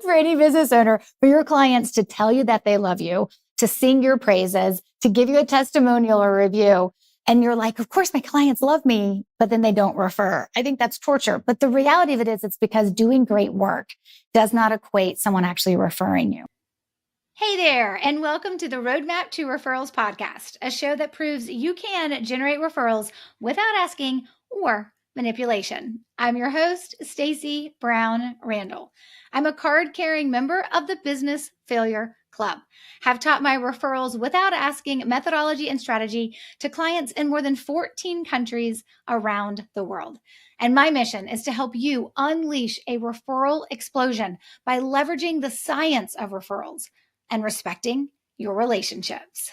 for any business owner, for your clients to tell you that they love you, to sing your praises, to give you a testimonial or review. And you're like, of course, my clients love me, but then they don't refer. I think that's torture. But the reality of it is it's because doing great work does not equate someone actually referring you. Hey there, and welcome to the Roadmap to Referrals podcast, a show that proves you can generate referrals without asking or manipulation. I'm your host, Stacey Brown Randall. I'm a card-carrying member of the Business Failure Club. Have taught my referrals without asking methodology and strategy to clients in more than 14 countries around the world. And my mission is to help you unleash a referral explosion by leveraging the science of referrals and respecting your relationships.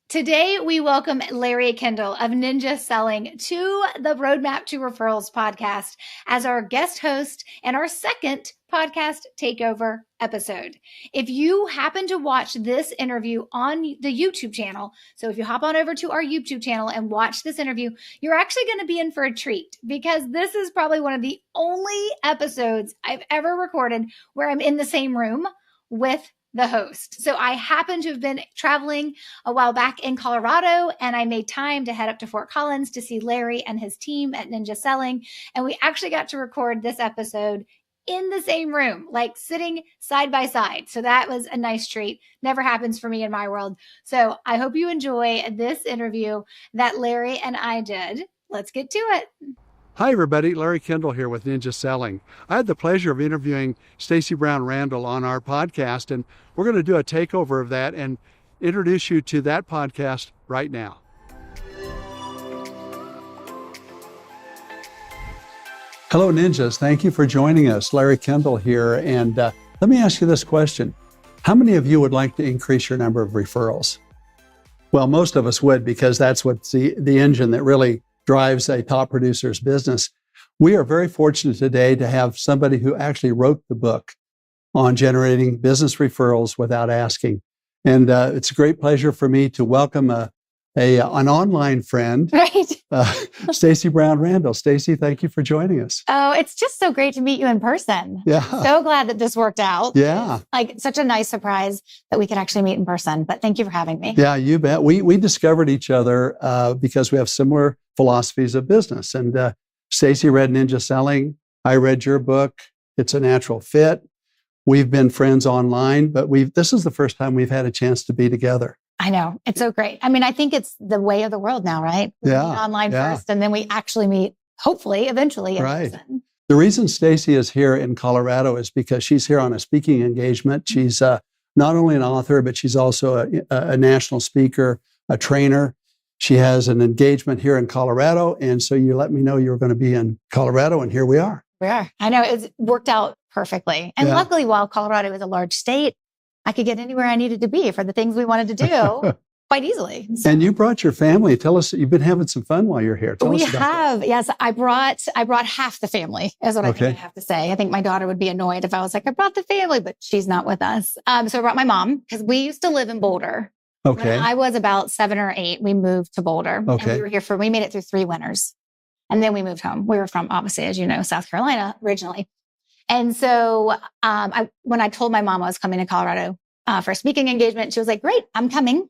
Today, we welcome Larry Kendall of Ninja Selling to the Roadmap to Referrals podcast as our guest host and our second podcast takeover episode. If you happen to watch this interview on the YouTube channel, so if you hop on over to our YouTube channel and watch this interview, you're actually going to be in for a treat because this is probably one of the only episodes I've ever recorded where I'm in the same room with the host. So I happened to have been traveling a while back in Colorado, and I made time to head up to Fort Collins to see Larry and his team at Ninja Selling. And we actually got to record this episode in the same room, like sitting side by side. So that was a nice treat. Never happens for me in my world. So I hope you enjoy this interview that Larry and I did. Let's get to it. Hi, everybody. Larry Kendall here with Ninja Selling. I had the pleasure of interviewing Stacey Brown Randall on our podcast, and we're going to do a takeover of that and introduce you to that podcast right now. Hello, Ninjas. Thank you for joining us. Larry Kendall here. And let me ask you this question. How many of you would like to increase your number of referrals? Well, most of us would, because that's what's the engine that really drives a top producer's business. We are very fortunate today to have somebody who actually wrote the book on generating business referrals without asking. And it's a great pleasure for me to welcome an online friend, Right. Stacey Brown Randall. Stacey, thank you for joining us. Oh, it's just so great to meet you in person. Yeah. So glad that this worked out. Yeah. Like such a nice surprise that we could actually meet in person. But thank you for having me. Yeah, you bet. We discovered each other because we have similar philosophies of business. And Stacey read Ninja Selling. I read your book. It's a natural fit. We've been friends online, but this is the first time we've had a chance to be together. I know. It's so great. I mean, I think it's the way of the world now, right? We meet online first, and then we actually meet, hopefully, eventually in person. The reason Stacey is here in Colorado is because she's here on a speaking engagement. She's not only an author, but she's also a national speaker, a trainer. She has an engagement here in Colorado. And so you let me know you were going to be in Colorado, and here we are. We are. I know. It's worked out perfectly. And luckily, while Colorado is a large state, I could get anywhere I needed to be for the things we wanted to do quite easily. So. And you brought your family. Tell us, you've been having some fun while you're here. Tell us about that. Yes. I brought half the family, is what I think I have to say. I think my daughter would be annoyed if I was like, I brought the family, but she's not with us. So I brought my mom because we used to live in Boulder. Okay. When I was about 7 or 8, we moved to Boulder. Okay. And we were here we made it through 3 winters. And then we moved home. We were from, obviously, as you know, South Carolina originally. And so when I told my mom I was coming to Colorado for a speaking engagement, she was like, great, I'm coming.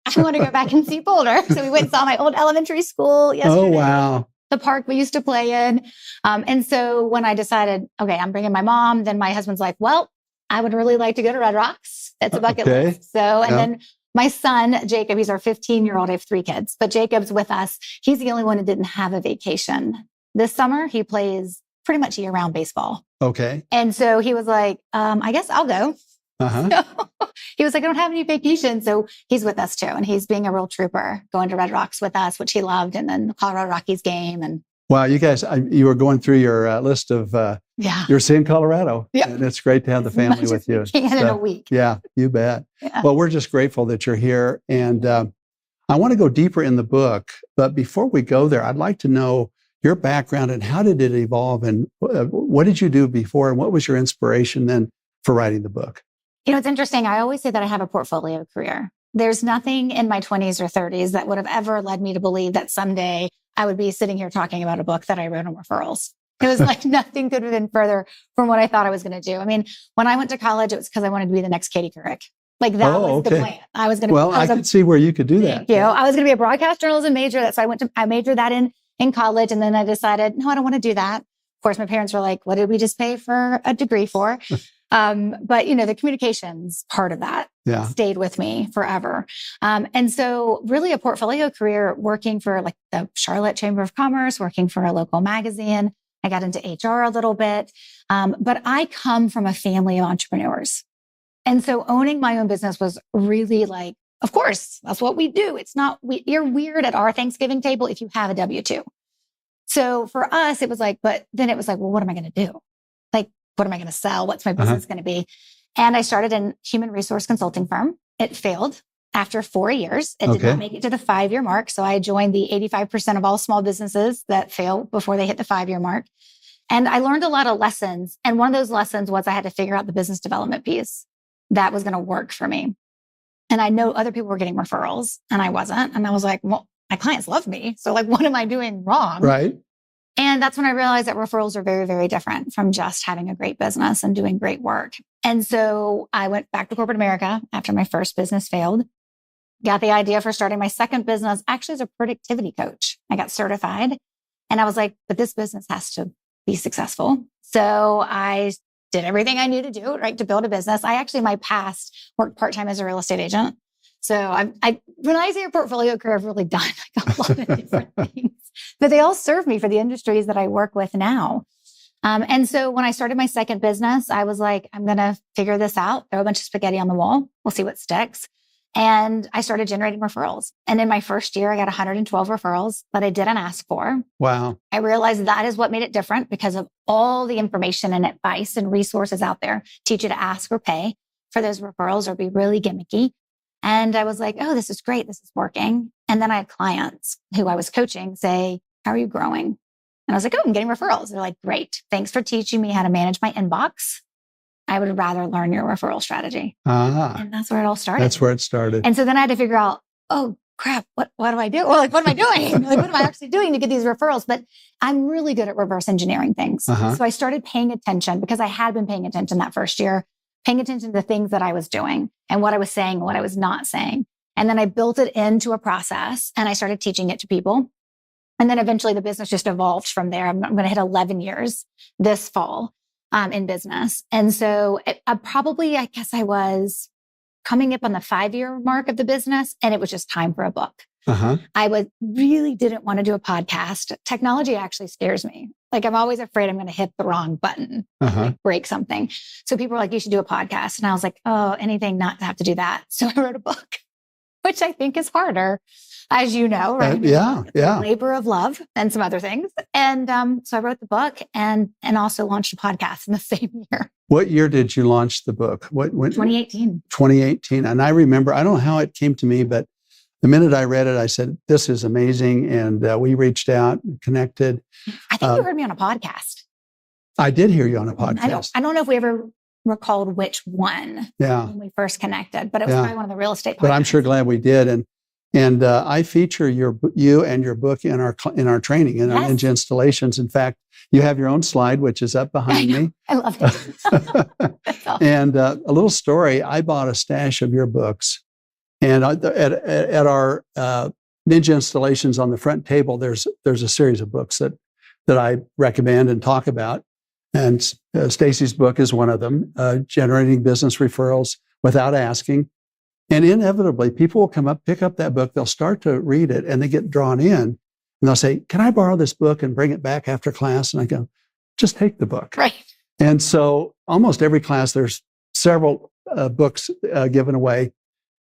I want to go back and see Boulder. So we went and saw my old elementary school yesterday. Oh, wow. The park we used to play in. And so when I decided, okay, I'm bringing my mom, then my husband's like, well, I would really like to go to Red Rocks. That's a bucket list. So, and then my son, Jacob, he's our 15-year-old. I have 3 kids, but Jacob's with us. He's the only one who didn't have a vacation. This summer, he plays pretty much year-round baseball. Okay. And so he was like, I guess I'll go. Uh-huh. So he was like, I don't have any vacation. So he's with us too. And he's being a real trooper, going to Red Rocks with us, which he loved. And then the Colorado Rockies game. And wow, you guys, you were going through your list of, you're seeing Colorado. Yeah. And it's great to have the family with you. In a week. Yeah, you bet. Yeah. Well, we're just grateful that you're here. And I want to go deeper in the book. But before we go there, I'd like to know your background and how did it evolve? And what did you do before? And what was your inspiration then for writing the book? You know, it's interesting. I always say that I have a portfolio career. There's nothing in my 20s or 30s that would have ever led me to believe that someday I would be sitting here talking about a book that I wrote on referrals. It was like nothing could have been further from what I thought I was going to do. I mean, when I went to college, it was because I wanted to be the next Katie Couric. Like that was the plan. I was going to. Well, I could see where you could do that. Thank you. I was going to be a broadcast journalism major. So I majored that in college. And then I decided, no, I don't want to do that. Of course, my parents were like, what did we just pay for a degree for? But the communications part of that stayed with me forever. And so really a portfolio career working for like the Charlotte Chamber of Commerce, working for a local magazine. I got into HR a little bit. But I come from a family of entrepreneurs. And so owning my own business was really like, of course, that's what we do. It's not, you're weird at our Thanksgiving table if you have a W-2. So for us, it was like, but then it was like, well, what am I going to do? Like, what am I going to sell? What's my business going to be? And I started a human resource consulting firm. It failed after 4 years. It did not make it to the 5-year mark. So I joined the 85% of all small businesses that fail before they hit the 5-year mark. And I learned a lot of lessons. And one of those lessons was I had to figure out the business development piece that was going to work for me. And I know other people were getting referrals and I wasn't. And I was like, well, my clients love me. So like, what am I doing wrong? Right. And that's when I realized that referrals are very, very different from just having a great business and doing great work. And so I went back to corporate America after my first business failed, got the idea for starting my second business, actually as a productivity coach. I got certified and I was like, but this business has to be successful. So I did everything I knew to do, right, to build a business. I actually, in my past, worked part-time as a real estate agent. So when I say a portfolio career, I've really done like a lot of different things, but they all serve me for the industries that I work with now. And so when I started my second business, I was like, I'm going to figure this out, throw a bunch of spaghetti on the wall. We'll see what sticks. And I started generating referrals. And in my first year, I got 112 referrals that I didn't ask for. Wow. I realized that is what made it different because of all the information and advice and resources out there teach you to ask or pay for those referrals or be really gimmicky. And I was like, oh, this is great. This is working. And then I had clients who I was coaching say, how are you growing? And I was like, oh, I'm getting referrals. They're like, great. Thanks for teaching me how to manage my inbox. I would rather learn your referral strategy. And that's where it all started. That's where it started. And so then I had to figure out, oh, crap, what do I do? Well, like, what am I doing? Like, what am I actually doing to get these referrals? But I'm really good at reverse engineering things. So I started paying attention because I had been paying attention that first year, paying attention to the things that I was doing and what I was saying and what I was not saying. And then I built it into a process and I started teaching it to people. And then eventually the business just evolved from there. I'm going to hit 11 years this fall in business. And so I guess I was coming up on the 5-year mark of the business and it was just time for a book. I really didn't want to do a podcast. Technology actually scares me. Like I'm always afraid I'm going to hit the wrong button, like break something. So people were like, you should do a podcast. And I was like, oh, anything not to have to do that. So I wrote a book, which I think is harder, as you know, right? Yeah. Labor of love and some other things. And so I wrote the book and also launched a podcast in the same year. What year did you launch the book? When? 2018. 2018. And I remember, I don't know how it came to me, but the minute I read it, I said, this is amazing. And we reached out and connected. I think you heard me on a podcast. I did hear you on a podcast. I don't know if we ever recalled which one when we first connected, but it was probably one of the real estate podcasts. But I'm sure glad we did. And I feature you and your book in our training, in our Ninja installations. In fact, you have your own slide, which is up behind me. I love it. Awesome. And a little story, I bought a stash of your books. And at our Ninja installations on the front table, there's a series of books that I recommend and talk about. And Stacey's book is one of them, Generating Business Referrals Without Asking. And inevitably, people will come up, pick up that book, they'll start to read it, and they get drawn in. And they'll say, can I borrow this book and bring it back after class? And I go, just take the book. Right. And so almost every class, there's several books given away.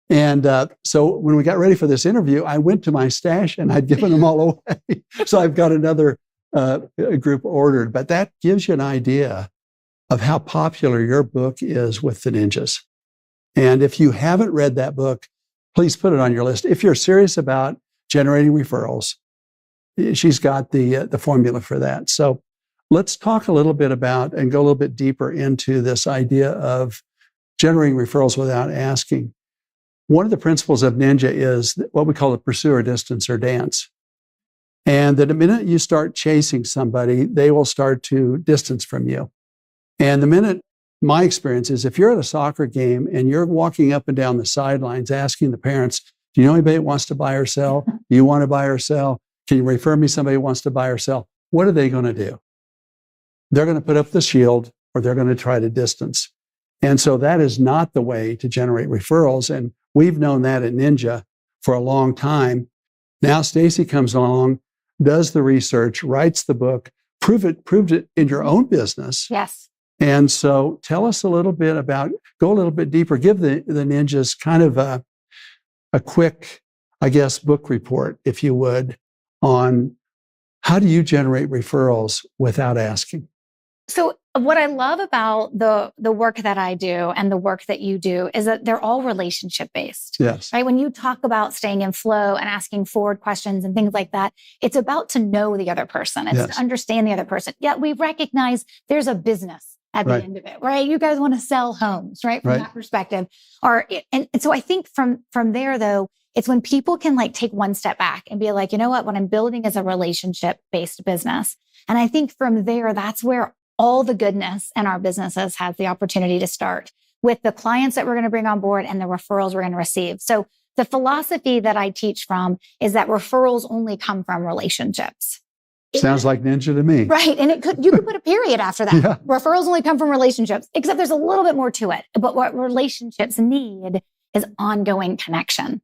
And so when we got ready for this interview, I went to my stash and I'd given them all away. So I've got another group ordered. But that gives you an idea of how popular your book is with the ninjas. And if you haven't read that book, please put it on your list. If you're serious about generating referrals, she's got the formula for that. So let's talk a little bit about and go a little bit deeper into this idea of generating referrals without asking. One of the principles of Ninja is what we call the pursuer distance or dance. And that the minute you start chasing somebody, they will start to distance from you. And the minute, my experience is if you're at a soccer game and you're walking up and down the sidelines asking the parents, do you know anybody that wants to buy or sell? Do you want to buy or sell? Can you refer me somebody who wants to buy or sell? What are they going to do? They're going to put up the shield or they're going to try to distance. And so that is not the way to generate referrals. And we've known that at Ninja for a long time. Now Stacey comes along, does the research, writes the book, proved it in your own business. Yes. And so tell us a little bit about, go a little bit deeper, give the ninjas kind of a quick, I guess, book report, if you would, on how do you generate referrals without asking? So what I love about the work that I do and the work that you do is that they're all relationship based. Yes. Right? When you talk about staying in flow and asking forward questions and things like that, it's about to know the other person. It's to understand the other person. Yet we recognize there's a business at the end of it, right? You guys want to sell homes, right? From that perspective. And so I think from there though, it's when people can like take one step back and be like, you know what I'm building is a relationship based business. And I think from there, that's where all the goodness in our businesses has the opportunity to start with the clients that we're going to bring on board and the referrals we're going to receive. So the philosophy that I teach from is that referrals only come from relationships. Sounds like Ninja to me. Right. And you could put a period after that. Yeah. Referrals only come from relationships, except there's a little bit more to it. But what relationships need is ongoing connection.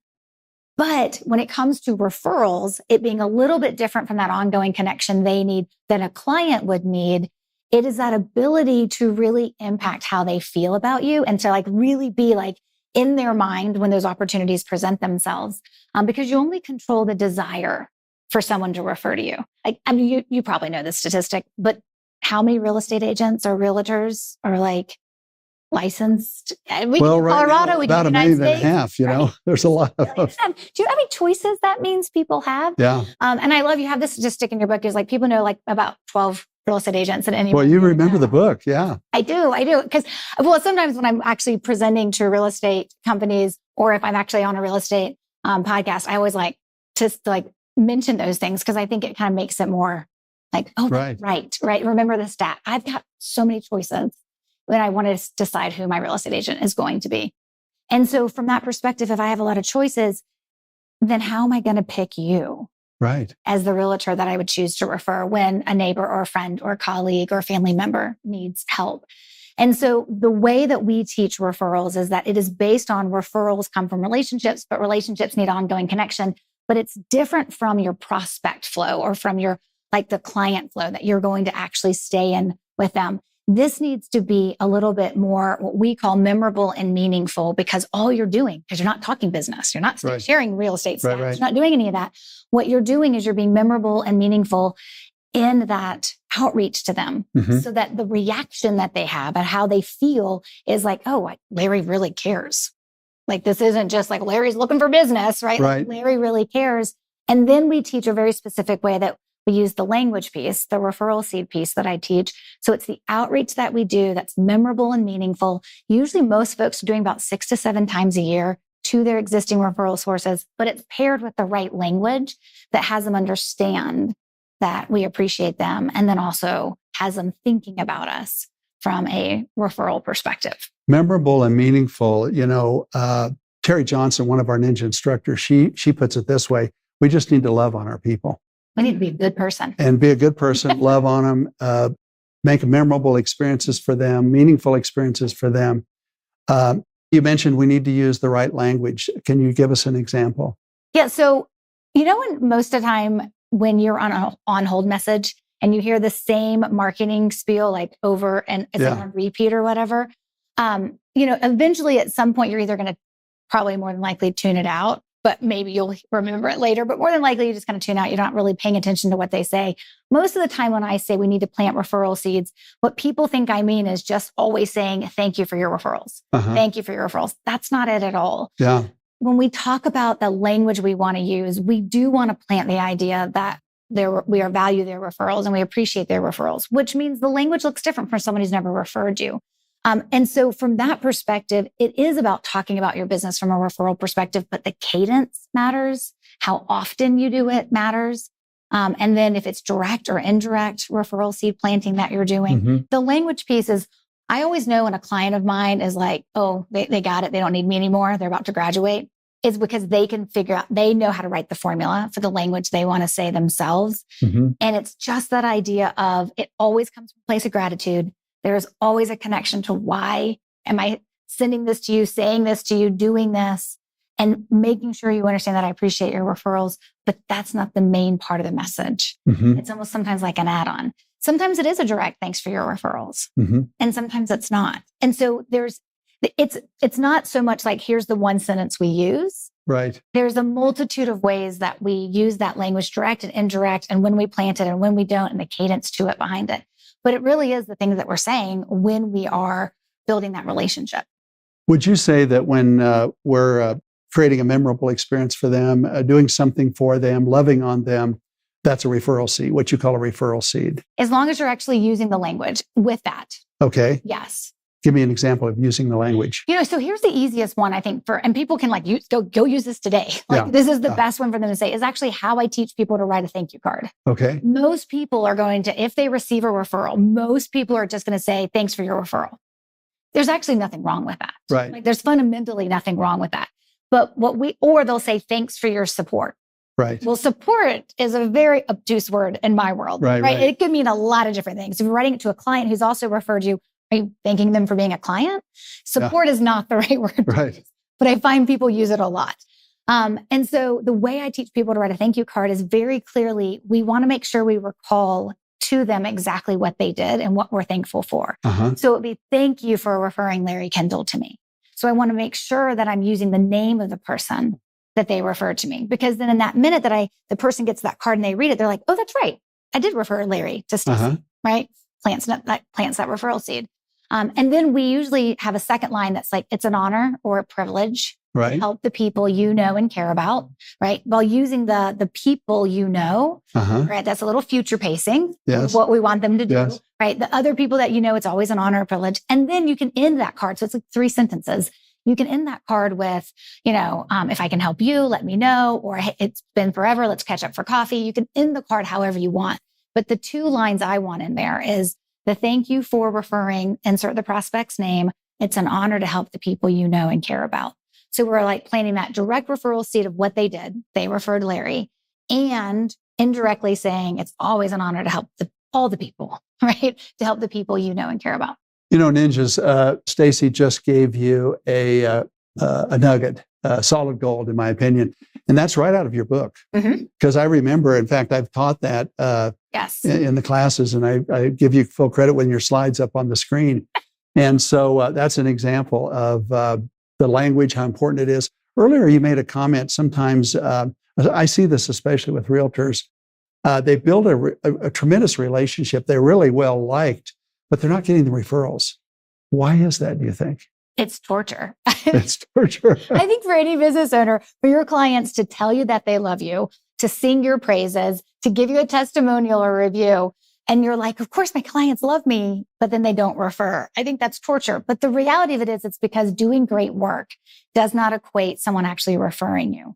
But when it comes to referrals, it being a little bit different from that ongoing connection they need than a client would need, it is that ability to really impact how they feel about you and to like really be like in their mind when those opportunities present themselves. Because you only control the desire for someone to refer to you. I mean, you probably know this statistic, but how many real estate agents or realtors are like licensed? Colorado, about a million and a half, you know, there's a lot of. Do you know how many choices that means people have? Yeah. And I love you have this statistic in your book is like people know like about 12 real estate agents at any. Well, you remember the book. Yeah. I do. Because, sometimes when I'm actually presenting to real estate companies or if I'm actually on a real estate podcast, I always like to like mention those things because I think it kind of makes it more like, oh, right. Remember the stat. I've got so many choices when I want to decide who my real estate agent is going to be. And so from that perspective, if I have a lot of choices, then how am I going to pick you? Right. As the realtor that I would choose to refer when a neighbor or a friend or a colleague or a family member needs help. And so the way that we teach referrals is that it is based on referrals come from relationships, but relationships need ongoing connection. But it's different from your prospect flow or from your, like the client flow that you're going to actually stay in with them. This needs to be a little bit more what we call memorable and meaningful because all you're doing, because you're not talking business, you're not sharing real estate stats, you're not doing any of that. What you're doing is you're being memorable and meaningful in that outreach to them so that the reaction that they have and how they feel is like, oh, Larry really cares. Like this isn't just like Larry's looking for business, right? Like, Larry really cares. And then we teach a very specific way that we use the language piece, the referral seed piece that I teach. So it's the outreach that we do that's memorable and meaningful. Usually most folks are doing about 6 to 7 times a year to their existing referral sources, but it's paired with the right language that has them understand that we appreciate them and then also has them thinking about us from a referral perspective. Memorable and meaningful. You know, Terry Johnson, one of our ninja instructors, she puts it this way: we just need to love on our people. We need to be a good person. And be a good person, love on them, make memorable experiences for them, meaningful experiences for them. You mentioned we need to use the right language. Can you give us an example? Yeah. So, you know, when most of the time when you're on an on-hold message and you hear the same marketing spiel like over and it's on repeat or whatever, eventually at some point you're either going to probably more than likely tune it out, but maybe you'll remember it later. But more than likely, you're just going to tune out. You're not really paying attention to what they say. Most of the time when I say we need to plant referral seeds, what people think I mean is just always saying, thank you for your referrals. Thank you for your referrals. That's not it at all. Yeah. When we talk about the language we want to use, we do want to plant the idea that we value their referrals and we appreciate their referrals, which means the language looks different for someone who's never referred you. And so from that perspective, it is about talking about your business from a referral perspective, but the cadence matters. How often you do it matters. And then if it's direct or indirect referral seed planting that you're doing, Mm-hmm. the language piece is, I always know when a client of mine is like, oh, they got it. They don't need me anymore. They're about to graduate. Is because they can figure out, they know how to write the formula for the language they want to say themselves. Mm-hmm. And it's just that idea of it always comes from a place of gratitude. There's always a connection to why am I sending this to you, saying this to you, doing this, and making sure you understand that I appreciate your referrals, but that's not the main part of the message. Mm-hmm. It's almost sometimes like an add-on. Sometimes it is a direct thanks for your referrals. Mm-hmm. And sometimes it's not. And so it's not so much like, here's the one sentence we use. Right. There's a multitude of ways that we use that language, direct and indirect, and when we plant it and when we don't, and the cadence to it behind it. But it really is the things that we're saying when we are building that relationship. Would you say that when we're creating a memorable experience for them, doing something for them, loving on them, that's a referral seed, what you call a referral seed? As long as you're actually using the language with that. Okay. Yes. Give me an example of using the language. So here's the easiest one, I think, and people can go use this today. This is the best one for them to say, is actually how I teach people to write a thank you card. Okay. Most people are going to, if they receive a referral, most people are just going to say, thanks for your referral. There's actually nothing wrong with that. Right. There's fundamentally nothing wrong with that. But or they'll say, thanks for your support. Right. Well, support is a very obtuse word in my world. Right. It could mean a lot of different things. If you're writing it to a client who's also referred you, are you thanking them for being a client? Support is not the right word. Right. But I find people use it a lot. And so the way I teach people to write a thank you card is very clearly, we want to make sure we recall to them exactly what they did and what we're thankful for. Uh-huh. So it'd be, thank you for referring Larry Kendall to me. So I want to make sure that I'm using the name of the person that they referred to me, because then in that minute that the person gets that card and they read it, they're like, oh, that's right. I did refer Larry to Stacey, right? Plants that referral seed. And then we usually have a second line that's like, it's an honor or a privilege to help the people you know and care about, right? While using the people you know, right? That's a little future pacing, what we want them to do, right? The other people that you know, it's always an honor or privilege. And then you can end that card. So it's like 3 sentences. You can end that card with, if I can help you, let me know, or hey, it's been forever, let's catch up for coffee. You can end the card however you want. But the 2 lines I want in there is the thank you for referring, insert the prospect's name. It's an honor to help the people you know and care about. So we're like planting that direct referral seed of what they did. They referred Larry, and indirectly saying it's always an honor to help all the people, right? To help the people you know and care about. Ninjas, Stacey just gave you a nugget, solid gold, in my opinion. And that's right out of your book. Because I remember, in fact, I've taught that in the classes, and I give you full credit when your slide's up on the screen. And so that's an example of the language, how important it is. Earlier, you made a comment. Sometimes I see this, especially with realtors. They build a tremendous relationship. They're really well liked, but they're not getting the referrals. Why is that, do you think? It's torture. It's torture. I think for any business owner, for your clients to tell you that they love you, to sing your praises, to give you a testimonial or review, and you're like, of course, my clients love me, but then they don't refer. I think that's torture. But the reality of it is, it's because doing great work does not equate someone actually referring you.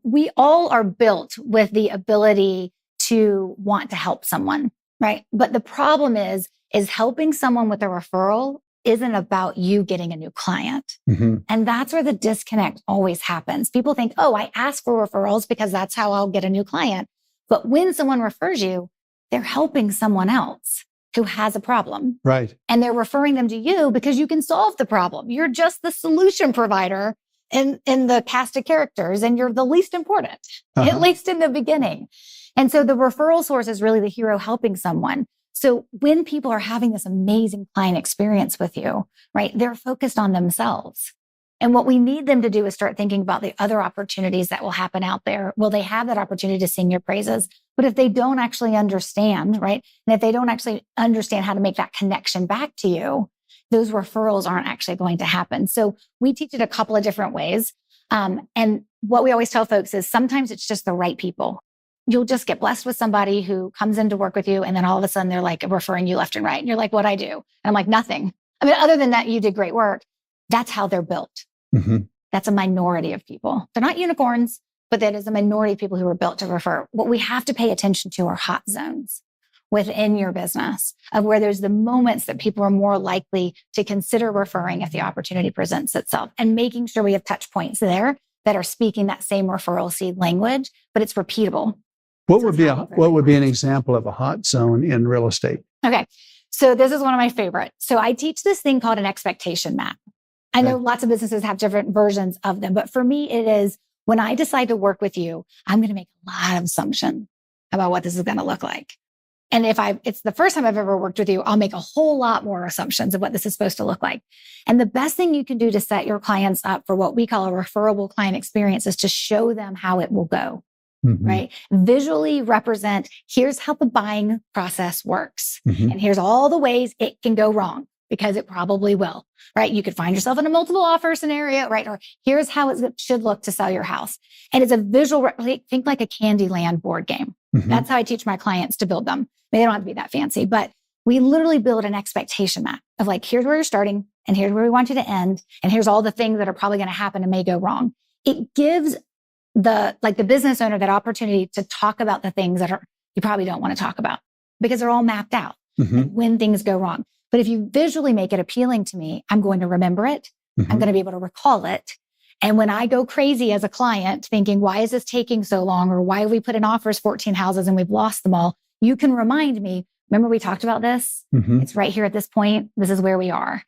We all are built with the ability to want to help someone, right? But the problem is helping someone with a referral isn't about you getting a new client. And that's where the disconnect always happens. People think, oh, I ask for referrals because that's how I'll get a new client. But when someone refers you, they're helping someone else who has a problem. Right. And they're referring them to you because you can solve the problem. You're just the solution provider in the cast of characters, and you're the least important, at least in the beginning. And so the referral source is really the hero helping someone. So when people are having this amazing client experience with you, right, they're focused on themselves. And what we need them to do is start thinking about the other opportunities that will happen out there. Will they have that opportunity to sing your praises? But if they don't actually understand, right, and if they don't actually understand how to make that connection back to you, those referrals aren't actually going to happen. So we teach it a couple of different ways. And what we always tell folks is sometimes it's just the right people. You'll just get blessed with somebody who comes in to work with you, and then all of a sudden they're like referring you left and right. And you're like, what'd I do? And I'm like, nothing. I mean, other than that, you did great work. That's how they're built. That's a minority of people. They're not unicorns, but that is a minority of people who are built to refer. What we have to pay attention to are hot zones within your business of where there's the moments that people are more likely to consider referring if the opportunity presents itself, and making sure we have touch points there that are speaking that same referral seed language, but it's repeatable. What would be an example of a hot zone in real estate? Okay. So this is one of my favorite. So I teach this thing called an expectation map. I know lots of businesses have different versions of them, but for me, it is when I decide to work with you, I'm going to make a lot of assumptions about what this is going to look like. And if it's the first time I've ever worked with you, I'll make a whole lot more assumptions of what this is supposed to look like. And the best thing you can do to set your clients up for what we call a referable client experience is to show them how it will go, right? Visually represent, here's how the buying process works. And here's all the ways it can go wrong, because it probably will, right? You could find yourself in a multiple offer scenario, right? Or here's how it should look to sell your house. And it's a visual, think like a Candyland board game. That's how I teach my clients to build them. They don't have to be that fancy, but we literally build an expectation map of like, here's where you're starting and here's where we want you to end. And here's all the things that are probably going to happen and may go wrong. It gives the business owner that opportunity to talk about the things that you probably don't want to talk about because they're all mapped out when things go wrong. But if you visually make it appealing to me, I'm going to remember it. I'm going to be able to recall it. And when I go crazy as a client thinking, why is this taking so long? Or why have we put in offers 14 houses and we've lost them all? You can remind me, remember we talked about this? It's right here at this point. This is where we are.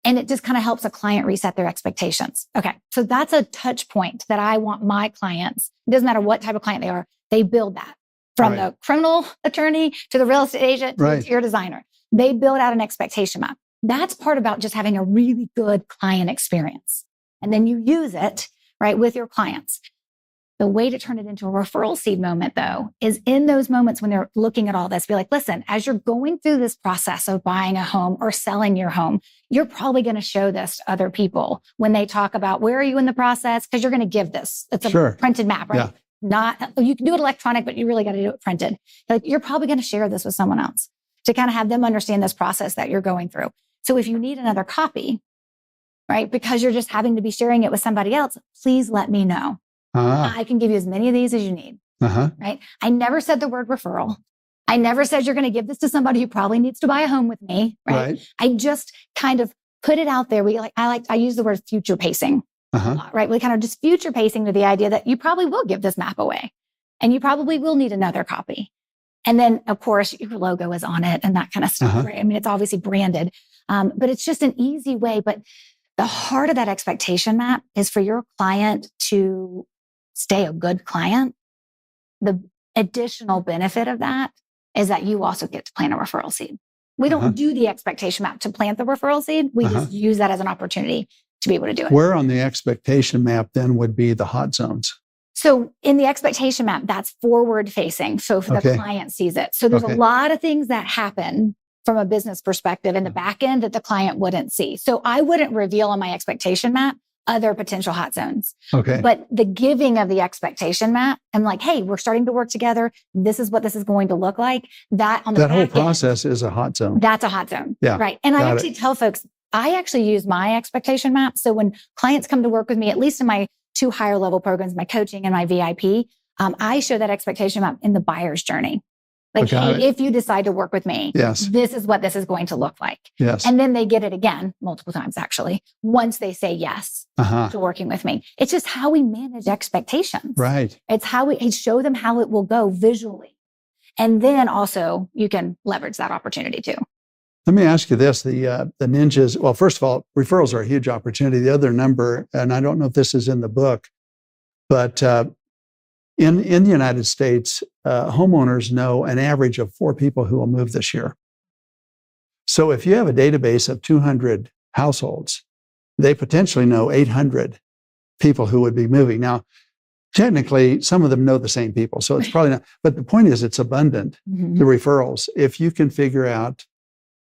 And it just kind of helps a client reset their expectations. Okay. So that's a touch point that I want my clients. It doesn't matter what type of client they are. They build that from the criminal attorney to the real estate agent to the interior designer. They build out an expectation map. That's part about just having a really good client experience. And then you use it, right, with your clients. The way to turn it into a referral seed moment, though, is in those moments when they're looking at all this, be like, listen, as you're going through this process of buying a home or selling your home, you're probably going to show this to other people when they talk about where are you in the process? Because you're going to give this. It's a printed map, right? You can do it electronic, but you really got to do it printed. Like, you're probably going to share this with someone else to kind of have them understand this process that you're going through. So if you need another copy, right, because you're just having to be sharing it with somebody else, please let me know. I can give you as many of these as you need, right? I never said the word referral. I never said you're going to give this to somebody who probably needs to buy a home with me, right? I just kind of put it out there. I use the word future pacing a lot, right? We kind of just future pacing to the idea that you probably will give this map away and you probably will need another copy. And then, of course, your logo is on it and that kind of stuff, right? I mean, it's obviously branded, but it's just an easy way. But the heart of that expectation map is for your client to stay a good client. The additional benefit of that is that you also get to plant a referral seed. We don't do the expectation map to plant the referral seed. We just use that as an opportunity to be able to do it. Where on the expectation map then would be the hot zones? So in the expectation map, that's forward facing. So if the client sees it. So there's a lot of things that happen from a business perspective in the back end that the client wouldn't see. So I wouldn't reveal on my expectation map other potential hot zones. But the giving of the expectation map, I'm like, hey, we're starting to work together. This is what this is going to look like. That whole process is a hot zone. That's a hot zone. Yeah. Right. And I actually tell folks, I actually use my expectation map. So when clients come to work with me, at least in my 2 higher level programs, my coaching and my VIP, I show that expectation map in the buyer's journey. Like, hey, if you decide to work with me, this is what this is going to look like. And then they get it again, multiple times, actually, once they say yes to working with me. It's just how we manage expectations. Right. It's how we show them how it will go visually. And then also you can leverage that opportunity too. Let me ask you this, the ninjas, well, first of all, referrals are a huge opportunity. The other number, and I don't know if this is in the book, but in the United States, homeowners know an average of 4 people who will move this year. So if you have a database of 200 households, they potentially know 800 people who would be moving. Now, technically, some of them know the same people, so it's probably not. But the point is, it's abundant, the referrals. If you can figure out,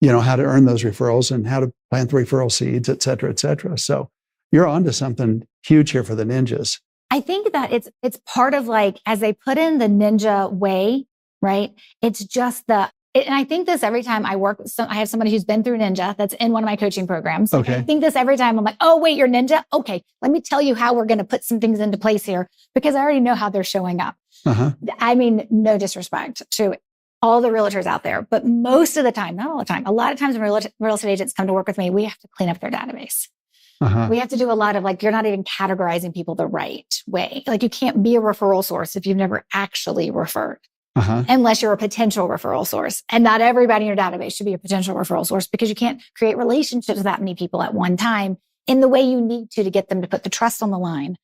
how to earn those referrals and how to plant the referral seeds, et cetera, et cetera. So you're onto something huge here for the ninjas. I think that it's part of as they put in the ninja way, right? It's just And I think this every time I work with I have somebody who's been through Ninja that's in one of my coaching programs. Okay. I think this every time. I'm like, oh, wait, you're Ninja? Okay, let me tell you how we're going to put some things into place here because I already know how they're showing up. I mean, no disrespect to all the realtors out there, but most of the time, not all the time, a lot of times when real estate agents come to work with me, we have to clean up their database. We have to do a lot of you're not even categorizing people the right way. You can't be a referral source if you've never actually referred, unless you're a potential referral source. And not everybody in your database should be a potential referral source because you can't create relationships with that many people at one time in the way you need to get them to put the trust on the line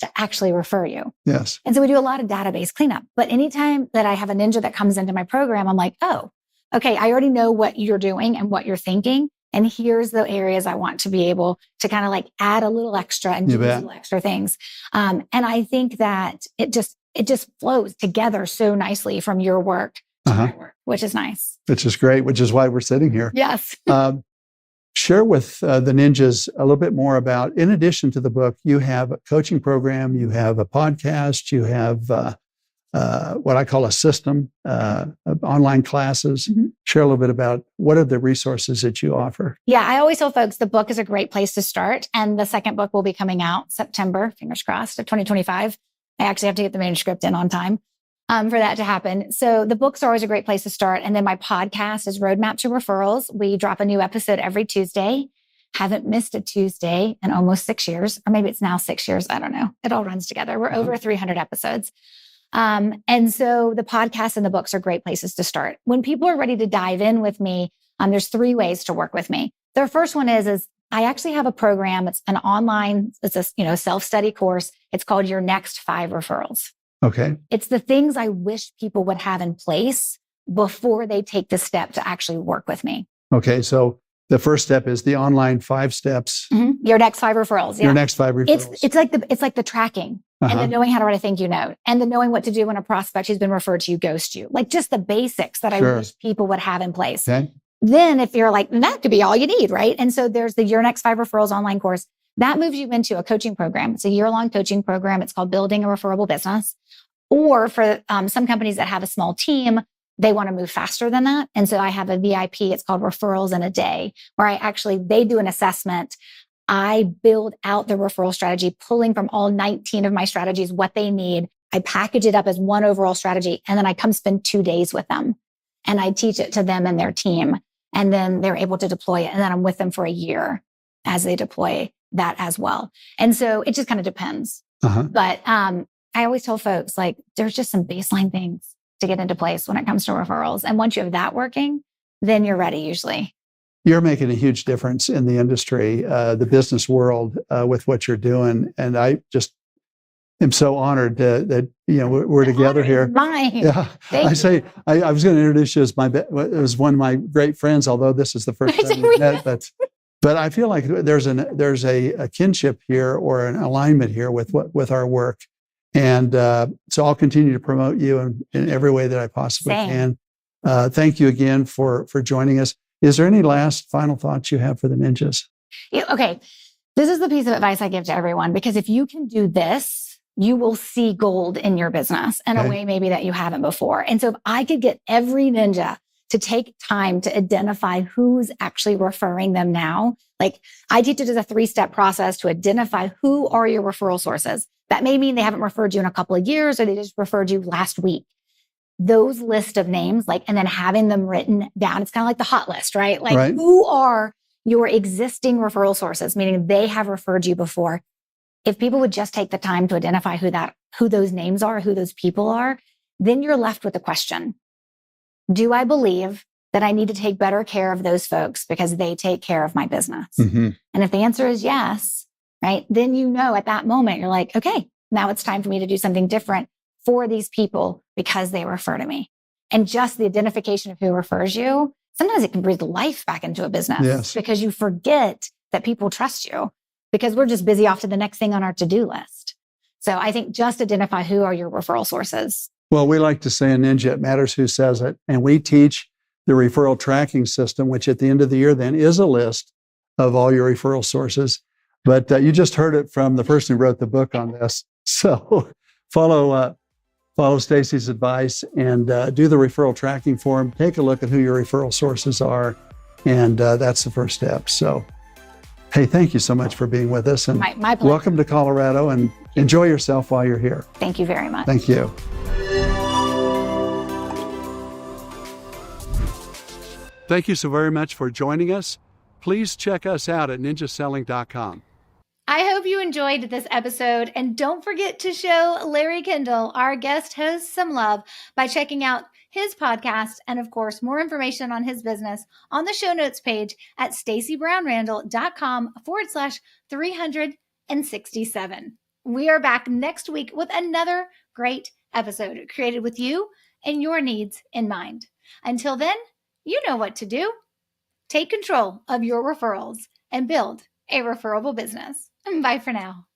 to actually refer you. Yes. And so we do a lot of database cleanup. But anytime that I have a Ninja that comes into my program, I'm like, oh, okay, I already know what you're doing and what you're thinking. And here's the areas I want to be able to kind of add a little extra and do little extra things. And I think that it just flows together so nicely from your work to my work, which is nice. Which is great, which is why we're sitting here. Yes. Share with the Ninjas a little bit more about, in addition to the book, you have a coaching program, you have a podcast, you have what I call a system, online classes. Share a little bit about what are the resources that you offer. Yeah, I always tell folks the book is a great place to start. And the second book will be coming out September, fingers crossed, of 2025. I actually have to get the manuscript in on time for that to happen. So the books are always a great place to start. And then my podcast is Roadmap to Referrals. We drop a new episode every Tuesday. Haven't missed a Tuesday in almost 6 years, or maybe it's now 6 years. I don't know. It all runs together. We're over 300 episodes. And so the podcast and the books are great places to start. When people are ready to dive in with me, there's 3 ways to work with me. The first one is I actually have a program. It's an online, it's a self-study course. It's called Your Next 5 Referrals. Okay. It's the things I wish people would have in place before they take the step to actually work with me. Okay. So the first step is the online 5 steps. Your next 5 referrals. Yeah. Your next 5 referrals. It's like the tracking and the knowing how to write a thank you note and the knowing what to do when a prospect who's been referred to you ghosts you. Just the basics that I wish people would have in place. Okay. Then if you're that could be all you need, right? And so there's the Your Next 5 Referrals online course. That moves you into a coaching program. It's a year-long coaching program. It's called Building a Referable Business. Or for some companies that have a small team, they want to move faster than that. And so I have a VIP. It's called Referrals in a Day, where they do an assessment. I build out the referral strategy, pulling from all 19 of my strategies what they need. I package it up as one overall strategy. And then I come spend 2 days with them and I teach it to them and their team. And then they're able to deploy it. And then I'm with them for a year as they deploy that as well. And so it just kind of depends. But I always tell folks, there's just some baseline things to get into place when it comes to referrals. And once you have that working, then you're ready usually. You're making a huge difference in the industry, the business world, with what you're doing. And I just am so honored that we're together here. Mine. Yeah, I was going to introduce you as one of my great friends, although this is the first time we've met. But I feel like there's a kinship here or an alignment here with our work. And so I'll continue to promote you in every way that I possibly can. Thank you again for joining us. Is there any last final thoughts you have for the Ninjas? Okay. This is the piece of advice I give to everyone, because if you can do this, you will see gold in your business in a way maybe that you haven't before. And so if I could get every Ninja to take time to identify who's actually referring them now, I teach it as a 3-step process to identify who are your referral sources. That may mean they haven't referred you in a couple of years or they just referred you last week. Those list of names, and then having them written down, it's kind of like the hot list, right? Who are your existing referral sources, meaning they have referred you before. If people would just take the time to identify who those names are, who those people are, then you're left with the question, do I believe that I need to take better care of those folks because they take care of my business? And if the answer is yes, right, then at that moment, you're like, okay, now it's time for me to do something different for these people because they refer to me. And just the identification of who refers you, sometimes it can breathe life back into a business because you forget that people trust you because we're just busy off to the next thing on our to-do list. So I think just identify who are your referral sources. Well, we like to say in Ninja, it matters who says it. And we teach the referral tracking system, which at the end of the year then is a list of all your referral sources. But you just heard it from the person who wrote the book on this. So follow follow Stacey's advice and do the referral tracking form. Take a look at who your referral sources are, and that's the first step. So, hey, thank you so much for being with us, and My pleasure. welcome to Colorado, and enjoy yourself while you're here. Thank you very much. Thank you. Thank you so very much for joining us. Please check us out at ninjaselling.com. I hope you enjoyed this episode, and don't forget to show Larry Kendall, our guest host, some love by checking out his podcast and, of course, more information on his business on the show notes page at stacybrownrandall.com/367. We are back next week with another great episode created with you and your needs in mind. Until then, you know what to do. Take control of your referrals and build a referable business. Bye for now.